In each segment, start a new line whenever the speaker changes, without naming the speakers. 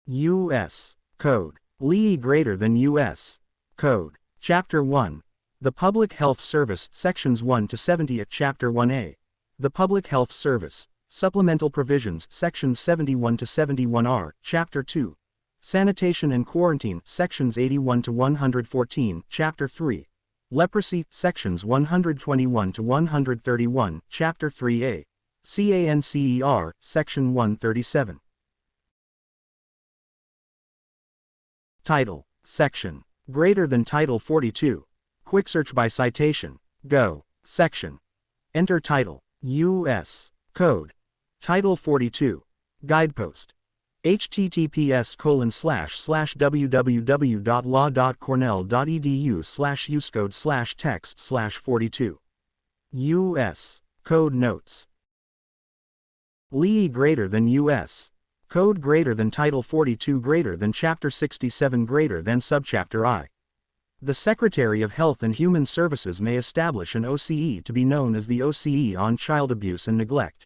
U.S. Code. LEE greater than U.S. Code. Chapter 1. The Public Health Service, Sections 1 to 70 at Chapter 1A. The Public Health Service. Supplemental Provisions, Sections 71 to 71R, Chapter 2. Sanitation and Quarantine, Sections 81 to 114, Chapter 3. Leprosy, Sections 121 to 131, Chapter 3A. CANCER, Section 137. Title. Section. Greater than Title 42. Quick search by citation. Go. Section. Enter title. U.S. Code. Title 42. Guidepost. https://www.law.cornell.edu/uscode/text/42. U.S. Code Notes. LEE greater than U.S. Code greater than Title 42 greater than Chapter 67 greater than Subchapter I. The Secretary of Health and Human Services may establish an OCE to be known as the OCE on child abuse and neglect.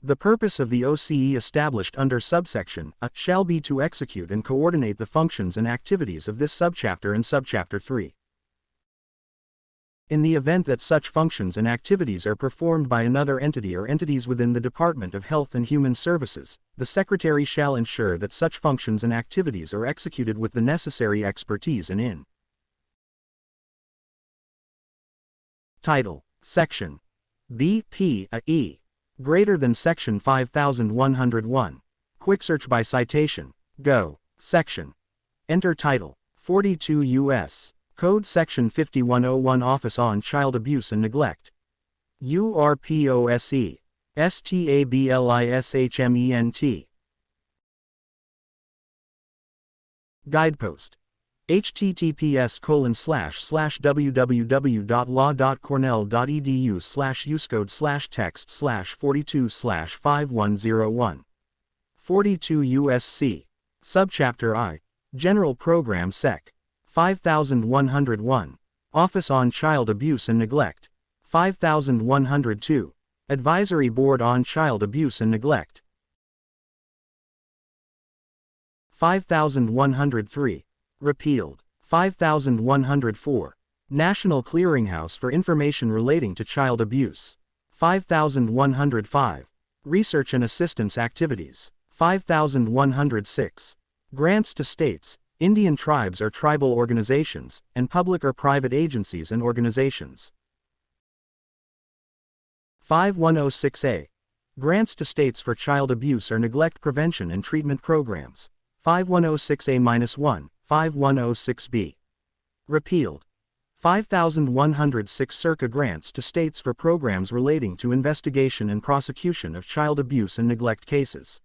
The purpose of the OCE established under subsection A shall be to execute and coordinate the functions and activities of this subchapter and Subchapter 3. In the event that such functions and activities are performed by another entity or entities within the Department of Health and Human Services, the Secretary shall ensure that such functions and activities are executed with the necessary expertise and in. Title. Section. B.P.A.E. Greater than Section 5101. Quick search by citation. Go. Section. Enter title. 42 U.S. Code Section 5101 Office on Child Abuse and Neglect. URPOSE. STABLISHMENT. Guidepost. https://www.law.cornell.edu/uscode/text/42/5101. 42 U.S.C. Subchapter I. General Program Sec. 5101. Office on Child Abuse and Neglect. 5102. Advisory Board on Child Abuse and Neglect. 5103. Repealed. 5104. National Clearinghouse for Information Relating to Child Abuse. 5105. Research and Assistance Activities. 5106. Grants to states, Indian tribes or tribal organizations, and public or private agencies and organizations. 5106A. Grants to states for child abuse or neglect prevention and treatment programs. 5106A-1, 5106B. Repealed. 5106 Circa grants to states for programs relating to investigation and prosecution of child abuse and neglect cases.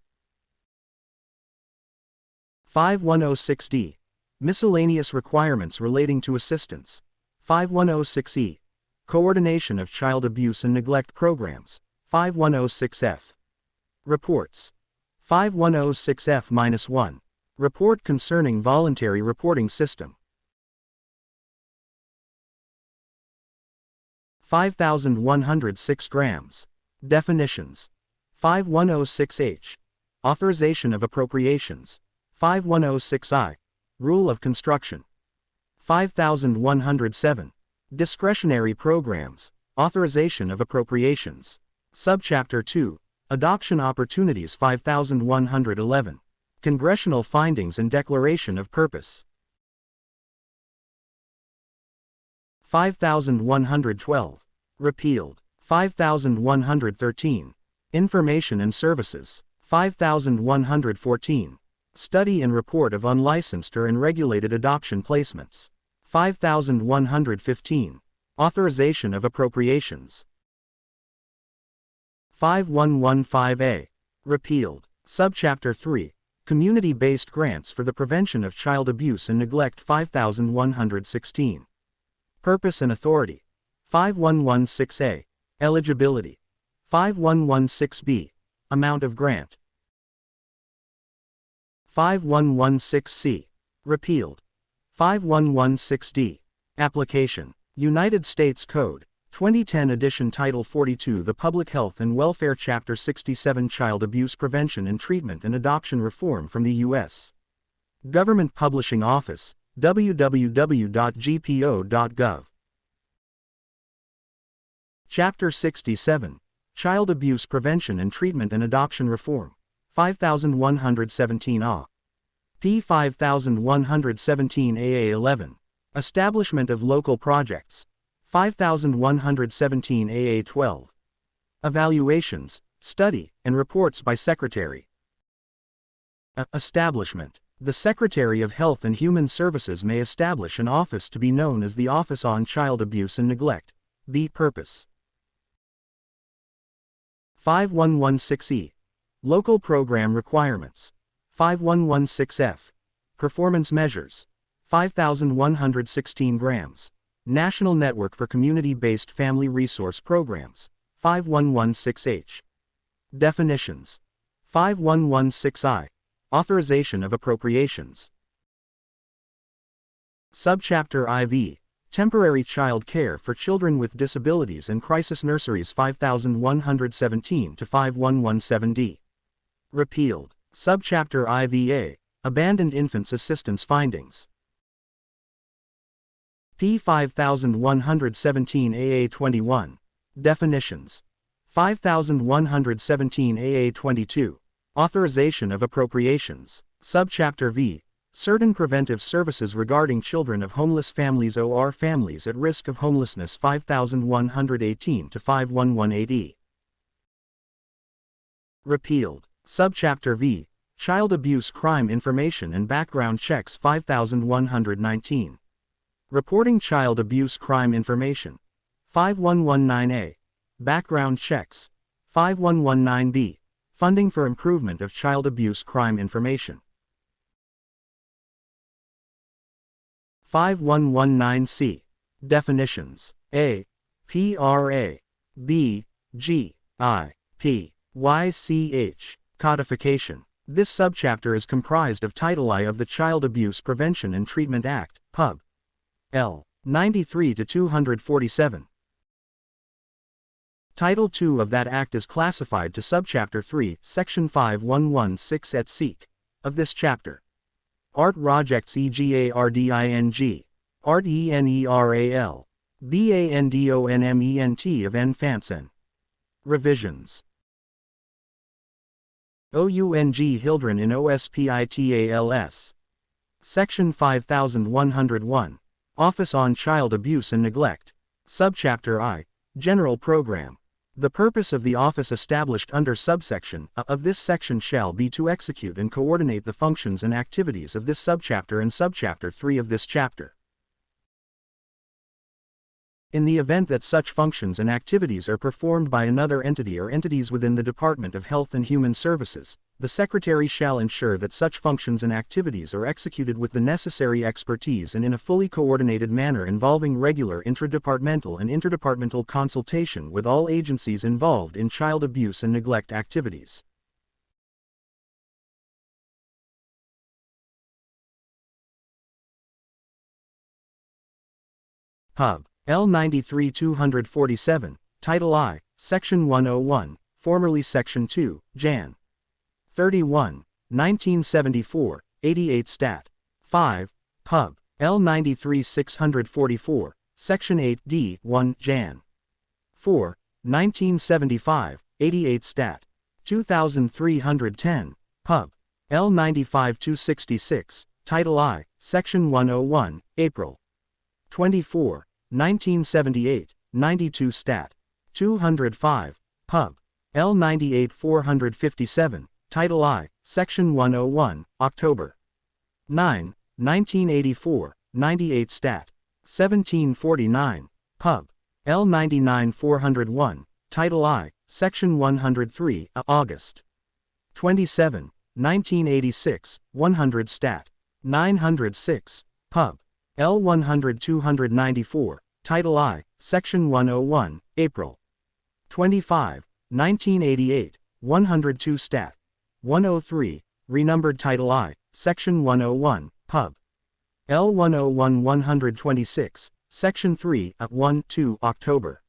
5106D. Miscellaneous requirements relating to assistance. 5106E. Coordination of child abuse and neglect programs. 5106F. Reports. 5106F-1. Report concerning voluntary reporting system. 5106 grams. Definitions. 5106H. Authorization of appropriations. 5106I. Rule of construction. 5107. Discretionary programs. Authorization of appropriations. Subchapter 2. Adoption opportunities. 5111. Congressional findings and declaration of purpose. 5112. Repealed. 5113. Information and services. 5114. Study and report of unlicensed or unregulated adoption placements. 5115. Authorization of appropriations. 5115A. Repealed. Subchapter 3. Community-based grants for the prevention of child abuse and neglect. 5116. Purpose and authority. 5116A. Eligibility. 5116B. Amount of grant. 5116C. Repealed. 5116D. Application. United States Code. 2010 edition Title 42 The Public Health and Welfare Chapter 67 Child Abuse Prevention and Treatment and Adoption Reform from the U.S. Government Publishing Office, www.gpo.gov. Chapter 67, Child Abuse Prevention and Treatment and Adoption Reform, 5117 A. P. 5117 AA 11. Establishment of Local Projects, 5117 AA 12. Evaluations, Study, and Reports by Secretary. Establishment. The Secretary of Health and Human Services may establish an office to be known as the Office on Child Abuse and Neglect. B. Purpose. 5116E. Local Program Requirements. 5116F. Performance Measures. 5116 grams. National Network for Community-Based Family Resource Programs. 5116H. Definitions. 5116I. Authorization of Appropriations. Subchapter IV. Temporary Child Care for Children with Disabilities and Crisis Nurseries 5117 to 5117D. Repealed. Subchapter IVA. Abandoned Infants Assistance Findings. P. 5117 AA 21. Definitions. 5117 AA 22. Authorization of Appropriations. Subchapter V. Certain Preventive Services Regarding Children of Homeless Families or Families at Risk of Homelessness 5118 to 5118E. Repealed. Subchapter V. Child Abuse Crime Information and Background Checks 5119. Reporting Child Abuse Crime Information. 5119A. Background Checks. 5119B. Funding for Improvement of Child Abuse Crime Information. 5119C. Definitions. A. PRA. B. G. I. P. YCH. Codification. This subchapter is comprised of Title I of the Child Abuse Prevention and Treatment Act, Pub. L. 93 to 247. Title II of that Act is classified to Subchapter 3, Section 5116 et seq. Of this chapter. Art Projects EGARDING. Art ENERAL. BANDONMENT of Enfansen. Revisions. OUNG Hildren in OSPITALS. Section 5101. Office on Child Abuse and Neglect. Subchapter I. General Program. The purpose of the office established under subsection A of this section shall be to execute and coordinate the functions and activities of this subchapter and subchapter 3 of this chapter. In the event that such functions and activities are performed by another entity or entities within the Department of Health and Human Services, the Secretary shall ensure that such functions and activities are executed with the necessary expertise and in a fully coordinated manner involving regular intradepartmental and interdepartmental consultation with all agencies involved in child abuse and neglect activities. Pub. L93 247, Title I, Section 101, formerly Section 2, Jan. 31, 1974, 88 Stat. 5, Pub. L93 644, Section 8 D 1 Jan. 4, 1975, 88 Stat. 2310, Pub. L95 266, Title I, Section 101, April. 24, 1978, 92 Stat. 205, Pub. L98 457, Title I, Section 101, October. 9, 1984, 98 Stat. 1749, Pub. L99 401, Title I, Section 103, August. 27, 1986, 100 Stat. 906, Pub. L100 294, Title I, Section 101, April. 25, 1988, 102 Stat. 103, renumbered Title I, Section 101, Pub. L101 126, Section 3, 1-2 October.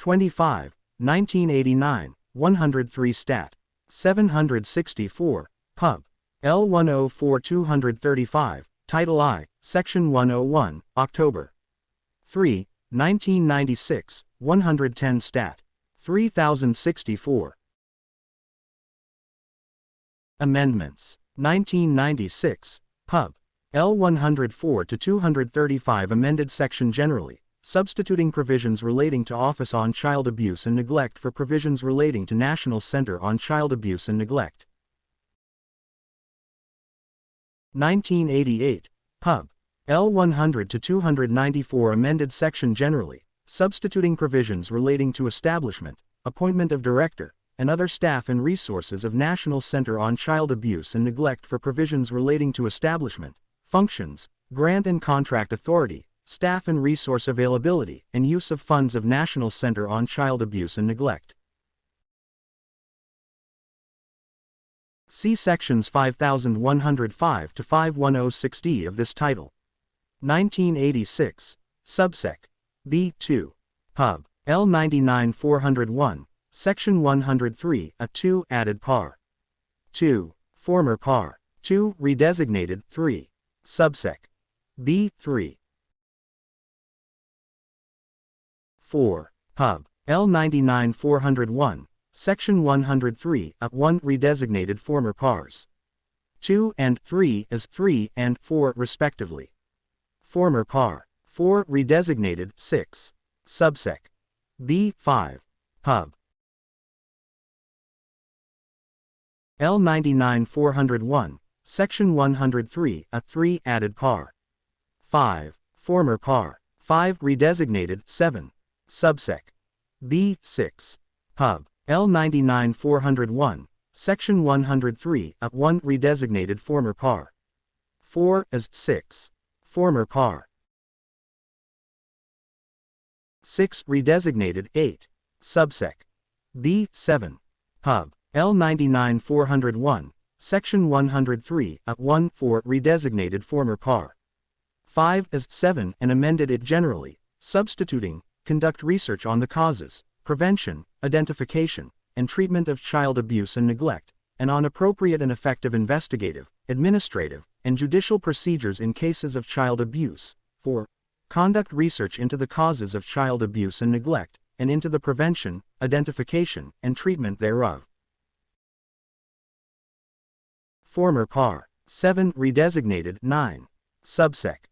25, 1989, 103 Stat. 764, Pub. L104 235, Title I, Section 101, October 3, 1996, 110 Stat. 3064. Amendments. 1996, Pub. L104 to 235 amended section generally, substituting provisions relating to Office on Child Abuse and Neglect for provisions relating to National Center on Child Abuse and Neglect. 1988, Pub. L100 to 294 amended section generally, substituting provisions relating to establishment, appointment of director, and other staff and resources of National Center on Child Abuse and Neglect for provisions relating to establishment, functions, grant and contract authority, staff and resource availability, and use of funds of National Center on Child Abuse and Neglect. See sections 5105 to 5106D of this title. 1986, Subsec. B2. Pub. L99 401, Section 103, a 2 added par. 2. Former par. 2 redesignated 3. Subsec. B3. 4. Pub. L99 401, Section 103, a 1 redesignated former pars. 2 and 3 as 3 and 4 respectively. Former par. 4 redesignated 6. Subsec. B5. Pub. L99 401, Section 103, a 3 added par. 5. Former par. 5 redesignated 7. Subsec. B6. Pub. L99 401, Section 103, a 1 redesignated former par. 4 as 6. Former par. 6 redesignated 8. Subsec. B7. Pub. L99 401, Section 103, a 1 4 redesignated former par. 5 as 7 and amended it generally, substituting, conduct research on the causes, prevention, identification, and treatment of child abuse and neglect, and on appropriate and effective investigative, administrative, and judicial procedures in cases of child abuse. 4. Conduct research into the causes of child abuse and neglect, and into the prevention, identification, and treatment thereof. Former par. 7 redesignated 9. Subsec.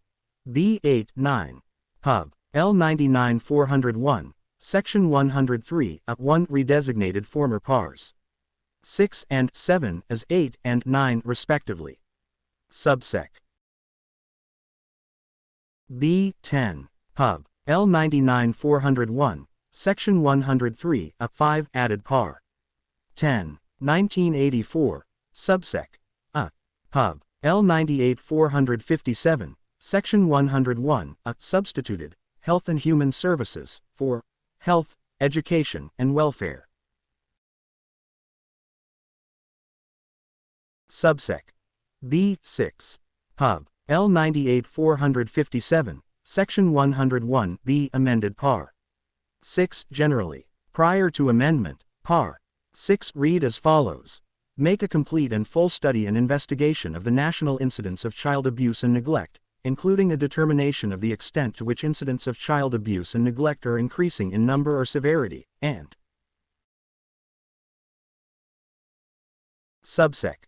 B8 9. Pub. L99 401, Section 103, a 1 redesignated former pars. 6 and 7 as 8 and 9 respectively. Subsec. B10. Pub. L99 401, Section 103, a 5 added par. 10. 1984. Subsec. A. Pub. L98 457, Section 101, a substituted, Health and Human Services, for Health, Education, and Welfare. Subsec. B6. Pub. L98 457, Section 101, B amended par. 6 generally. Prior to amendment, par. 6 read as follows. Make a complete and full study and investigation of the national incidence of child abuse and neglect, including a determination of the extent to which incidents of child abuse and neglect are increasing in number or severity, and Subsec.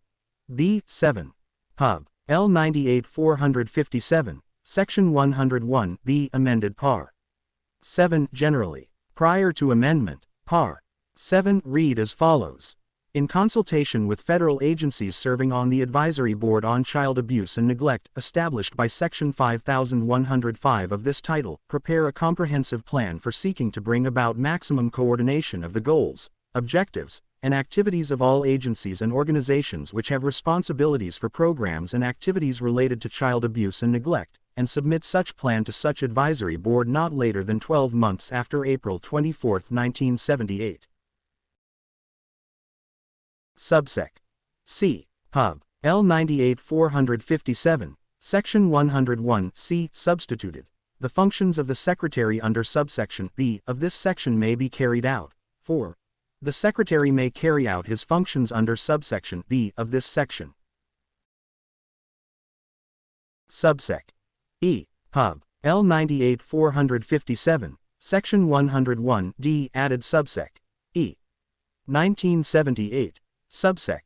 B7. Pub. L98 457, Section 101, B amended par. 7 generally. Prior to amendment, par. 7 read as follows. In consultation with federal agencies serving on the Advisory Board on Child Abuse and Neglect established by Section 5105 of this title, prepare a comprehensive plan for seeking to bring about maximum coordination of the goals, objectives, and activities of all agencies and organizations which have responsibilities for programs and activities related to child abuse and neglect, and submit such plan to such advisory board not later than 12 months after April 24, 1978. Subsec. C. Pub. L98 457, Section 101, C. Substituted. the functions of the Secretary under subsection B of this section may be carried out. 4. The Secretary may carry out his functions under subsection B of this section. Subsec. E. Pub. L 98 457, Section 101 D added subsec. E. 1978, Subsec.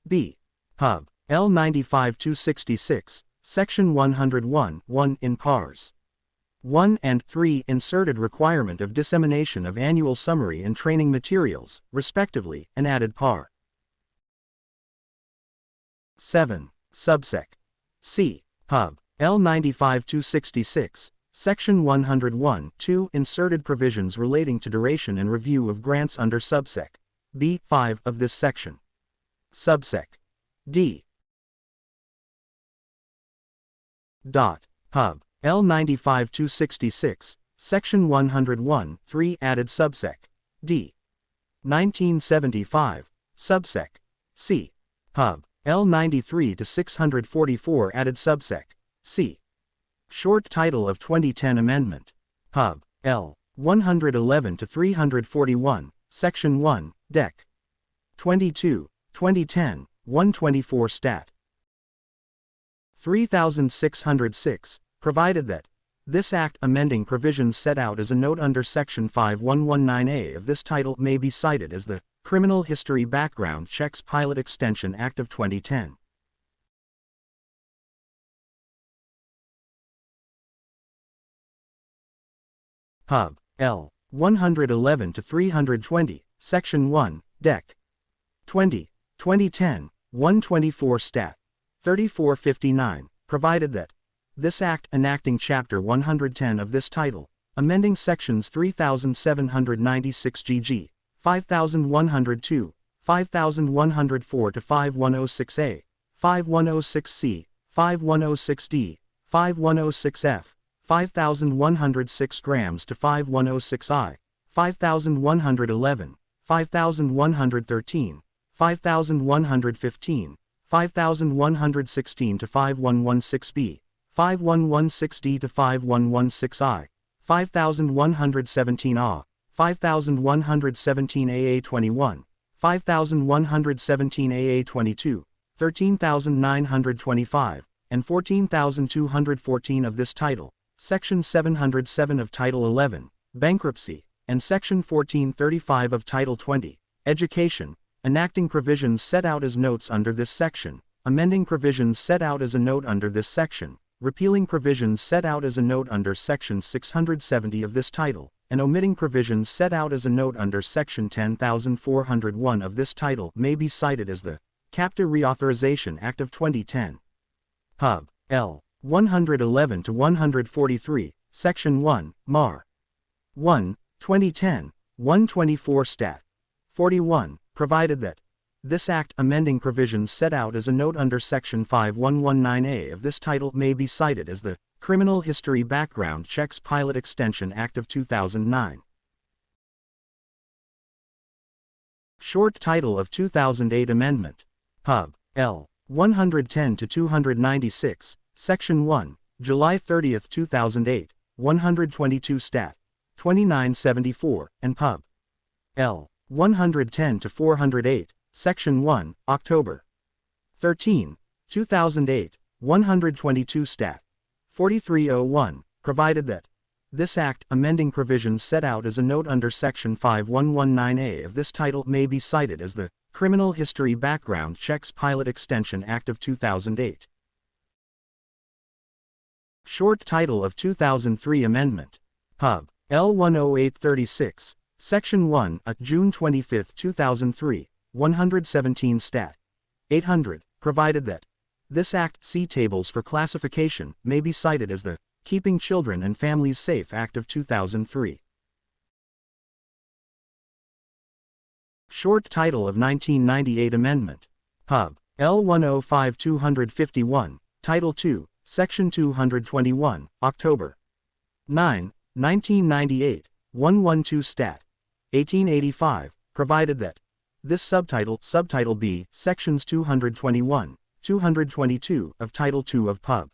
B. Pub. L 95 266, Section 101 1 in pars. 1 and 3 inserted requirement of dissemination of annual summary and training materials, respectively, and added par. 7. Subsec. C. Pub. L 95 266, Section 101 2 inserted provisions relating to duration and review of grants under subsec. B. 5 of this section. Subsec. D. Pub. L 95 266, Section 101 3 added subsec. D. 1975, Subsec. C. Pub. L 93 to 644 added subsec. C. Short title of 2010 Amendment. Pub. L. 111 to 341, Section 1, Dec. 22, 2010, 124 Stat. 3606, provided that this Act amending provisions set out as a note under Section 5119A of this title may be cited as the Criminal History Background Checks Pilot Extension Act of 2010. Pub. L. 111 to 320, Section 1, Dec. 20, 2010, 124 Stat. 3459, provided that this Act enacting Chapter 110 of this title, amending Sections 3796 GG, 5102, 5104 to 5106A, 5106C, 5106D, 5106F, 5106 grams to 5106I, 5111, 5113, 5115, 5116 to 5116B, 5116D to 5116I, 5117A, 5117 AA21, 5117 AA22, 13925, and 14214 of this title, Section 707 of Title 11, Bankruptcy, and Section 1435 of Title 20, Education, enacting provisions set out as notes under this section, amending provisions set out as a note under this section, repealing provisions set out as a note under Section 670 of this title, and omitting provisions set out as a note under Section 10401 of this title may be cited as the Captive Reauthorization Act of 2010. Pub. L. 111 to 143, Section 1, Mar. 1, 2010, 124 Stat. 41, provided that this Act amending provisions set out as a note under Section 5119A of this title may be cited as the Criminal History Background Checks Pilot Extension Act of 2009. Short title of 2008 Amendment. Pub. L. 110 to 296, Section 1, July 30, 2008, 122 Stat. 2974, and Pub. L. 110 to 408, Section 1, October 13, 2008, 122 Stat. 4301, provided that this Act amending provisions set out as a note under Section 5119A of this title may be cited as the Criminal History Background Checks Pilot Extension Act of 2008. Short title of 2003 Amendment. Pub. L 10836, Section 1, June 25, 2003, 117 Stat. 800, provided that this Act see tables for classification may be cited as the Keeping Children and Families Safe Act of 2003. Short title of 1998 Amendment. Pub. L 105 251, Title 2, Section 221, October 9, 1998, 112 Stat. 1885, provided that this Subtitle B, Sections 221, 222 of Title II of Pub.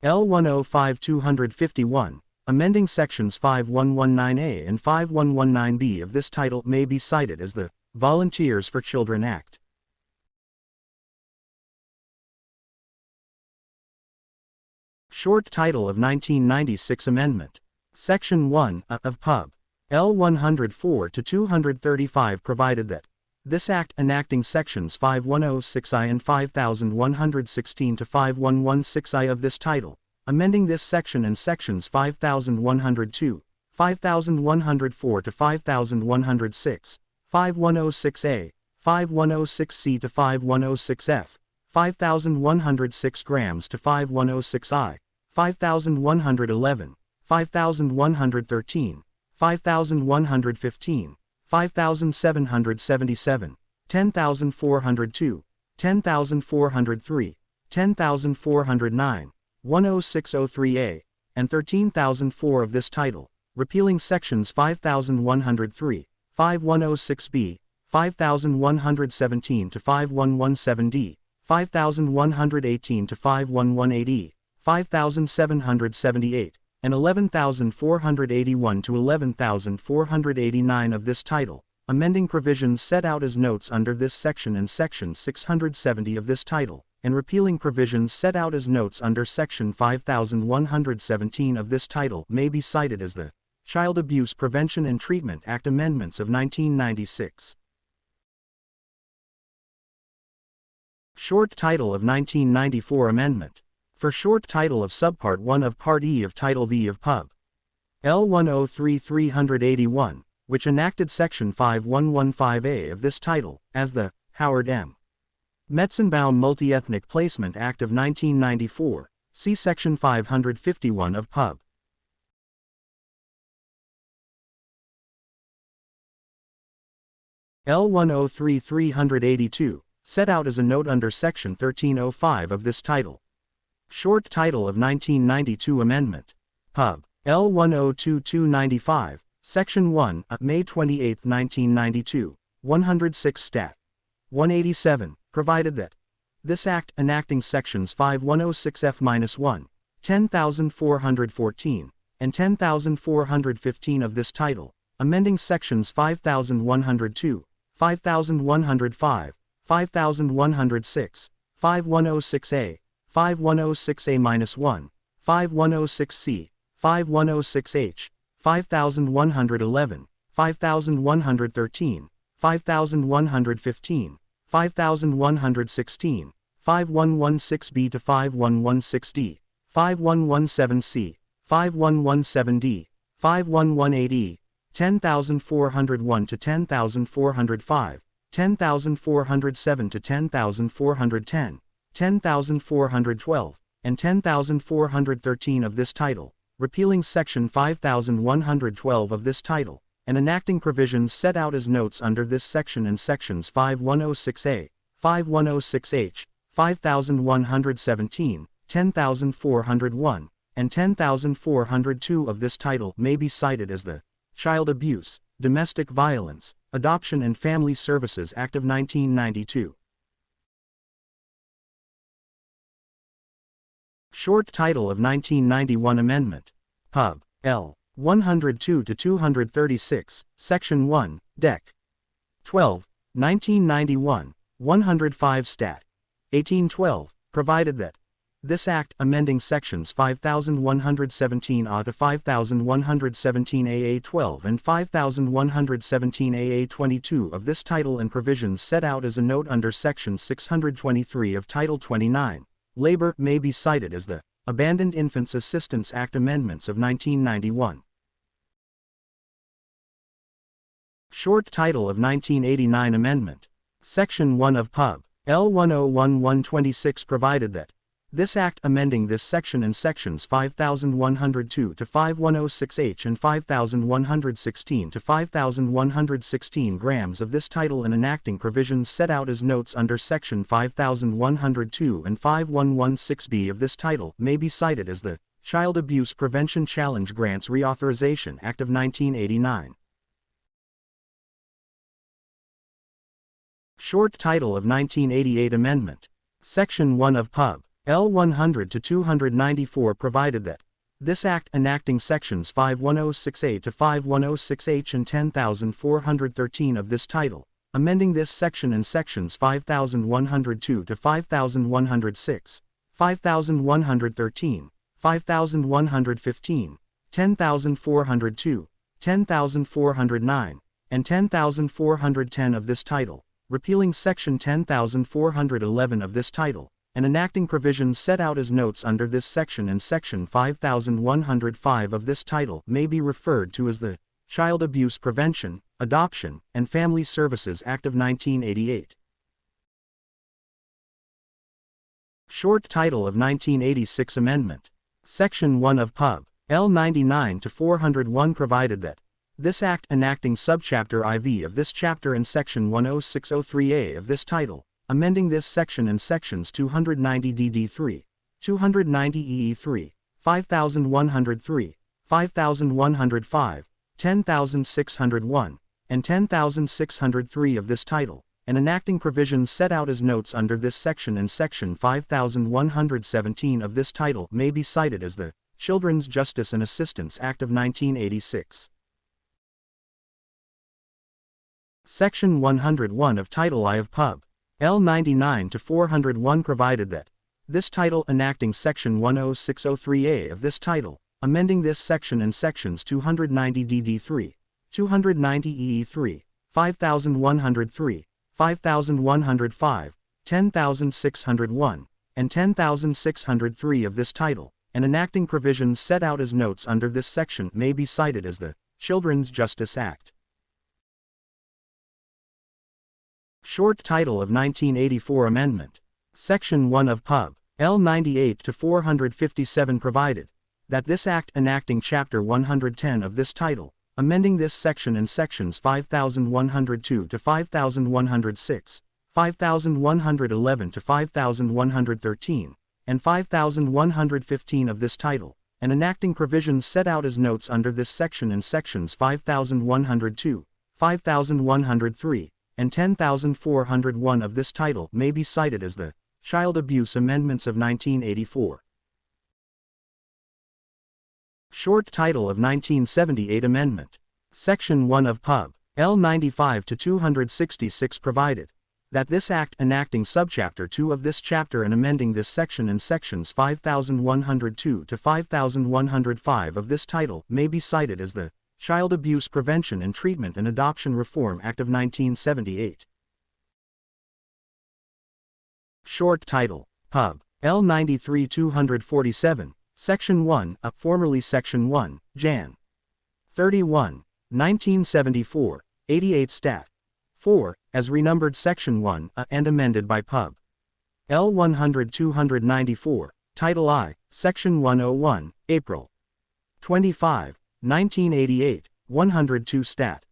L 105 251, amending sections 5119A and 5119B of this title may be cited as the Volunteers for Children Act. Short title of 1996 Amendment. Section 1 of Pub. L. 104 to 235 provided that this Act enacting sections 5106I and 5116 to 5116I of this title, amending this section and sections 5102, 5104 to 5106, 5106A, 5106C to 5106F, 5106 grams to 5106I, 5111, 5113, 5115, 5777, 10402, 10403, 10409, 10603A, and 13004 of this title, repealing sections 5103, 5106B, 5117 to 5117D, 5118 to 5118E, 5778, and 11481 to 11489 of this title, amending provisions set out as notes under this section and section 670 of this title, and repealing provisions set out as notes under section 5117 of this title may be cited as the Child Abuse Prevention and Treatment Act Amendments of 1996. Short title of 1994 Amendment. For short title of Subpart 1 of Part E of Title V of Pub. L. 103-381, which enacted Section 5115A of this title, as the Howard M. Metzenbaum Multi-Ethnic Placement Act of 1994, see Section 551 of Pub. L. 103-382, set out as a note under Section 1305 of this title. Short title of 1992 Amendment. Pub. L. 102-295, Section 1, May 28, 1992, 106 Stat. 187, provided that this Act enacting Sections 5106F-1, 10414, and 10415 of this title, amending Sections 5102, 5105, 5106, 5106A, 5106A-1, 5106C, 5106H, 5111, 5113, 5115, 5116, 5116B to 5116D, 5117C, 5117D, 5118E, 10401 to 10405, 10407 to 10410, 10412, and 10413 of this title, repealing Section 5112 of this title, and enacting provisions set out as notes under this section and sections 5106A, 5106H, 5117, 10401, and 10402 of this title may be cited as the Child Abuse, Domestic Violence, Adoption and Family Services Act of 1992. Short title of 1991 Amendment. Pub. L. 102 to 236, Section 1, Dec. 12, 1991, 105 Stat. 1812, provided that this Act amending Sections 5117A to 5117AA-12 and 5117AA-22 of this title and provisions set out as a note under Section 623 of Title 29, Labor may be cited as the Abandoned Infants Assistance Act Amendments of 1991. Short title of 1989 Amendment. Section 1 of Pub. L. 101-126 provided that this Act amending this section and sections 5102 to 5106H and 5116 to 5116 grams of this title and enacting provisions set out as notes under Section 5102 and 5116B of this title may be cited as the Child Abuse Prevention Challenge Grants Reauthorization Act of 1989. Short title of 1988 Amendment. Section 1 of Pub. L. 100 to 294 provided that This Act enacting Sections 51068 to 51068 and 10413 of this title, amending this section and Sections 5102 to 5106, 5113, 5115, 10402, 10409, and 10410 of this title, repealing Section 10411 of this title, and enacting provisions set out as notes under this section and Section 5105 of this title may be referred to as the Child Abuse Prevention, Adoption, and Family Services Act of 1988. Short title of 1986 Amendment. Section 1 of Pub. L. 99-401 provided that this Act enacting Subchapter IV of this chapter and Section 10603A of this title, amending this section and Sections 290 DD3, 290 EE3, 5103, 5105, 10601, and 10603 of this title, and enacting provisions set out as notes under this section and Section 5117 of this title may be cited as the Children's Justice and Assistance Act of 1986. Section 101 of Title I of Pub. L. 99-401 provided that this title enacting Section 10603A of this title, amending this section and Sections 290 DD3, 290 EE3, 5103, 5105, 10601, and 10603 of this title, and enacting provisions set out as notes under this section may be cited as the Children's Justice Act. Short title of 1984 Amendment. Section 1 of Pub. L. 98-457 provided that this Act enacting Chapter 110 of this title, amending this section and Sections 5102 to 5106, 5111 to 5113, and 5115 of this title, and enacting provisions set out as notes under this section and Sections 5102, 5103, and 10401 of this title may be cited as the Child Abuse Amendments of 1984. Short title of 1978 Amendment. Section 1 of Pub. L. 95-266 provided that this Act enacting Subchapter 2 of this chapter and amending this section and Sections 5102 to 5105 of this title may be cited as the Child Abuse Prevention and Treatment and Adoption Reform Act of 1978. Short title, Pub. L. 93-247, Section 1, formerly Section 1, Jan. 31, 1974, 88 Stat. 4, as renumbered Section 1, and amended by Pub. L. 100-294, Title I, Section 101, April 25, 1988, 102 Stat.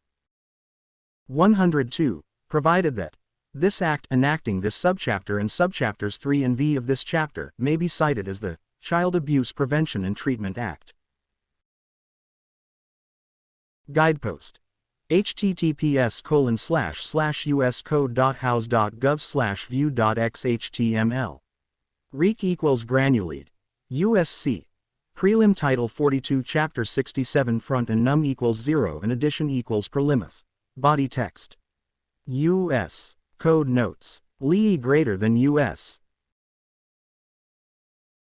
102, provided that this Act enacting this subchapter and subchapters 3 and V of this chapter may be cited as the Child Abuse Prevention and Treatment Act. Guidepost. https://uscode.house.gov/view.xhtml. Rec equals granulate. USC. Prelim Title 42 Chapter 67 Front and num equals 0 and addition equals prelimith. Body text. U.S. Code Notes. Lee greater than U.S.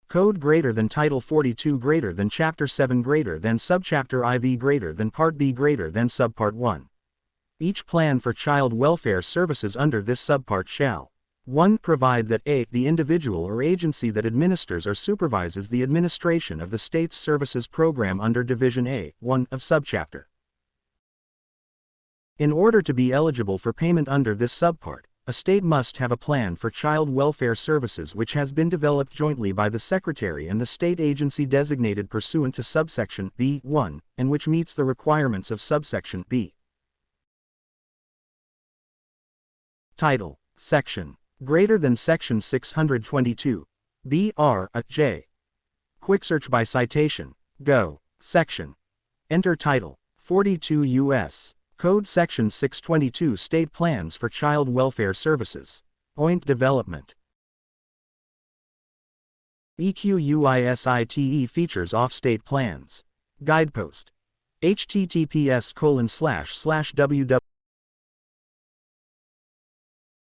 Code greater than Title 42 greater than Chapter 7 greater than Subchapter IV greater than Part B greater than Subpart 1. Each plan for child welfare services under this subpart shall 1. Provide that a. the individual or agency that administers or supervises the administration of the state's services program under Division A.1 of Subchapter. In order to be eligible for payment under this subpart, a state must have a plan for child welfare services which has been developed jointly by the Secretary and the state agency designated pursuant to subsection B.1, and which meets the requirements of subsection B. Title, Section. Greater than Section 622. B.R. J. Quick search by citation. Go. Section. Enter Title. 42 U.S. Code Section 622 State Plans for Child Welfare Services. Point Development. EQUISITE features off-state plans. Guidepost. https://www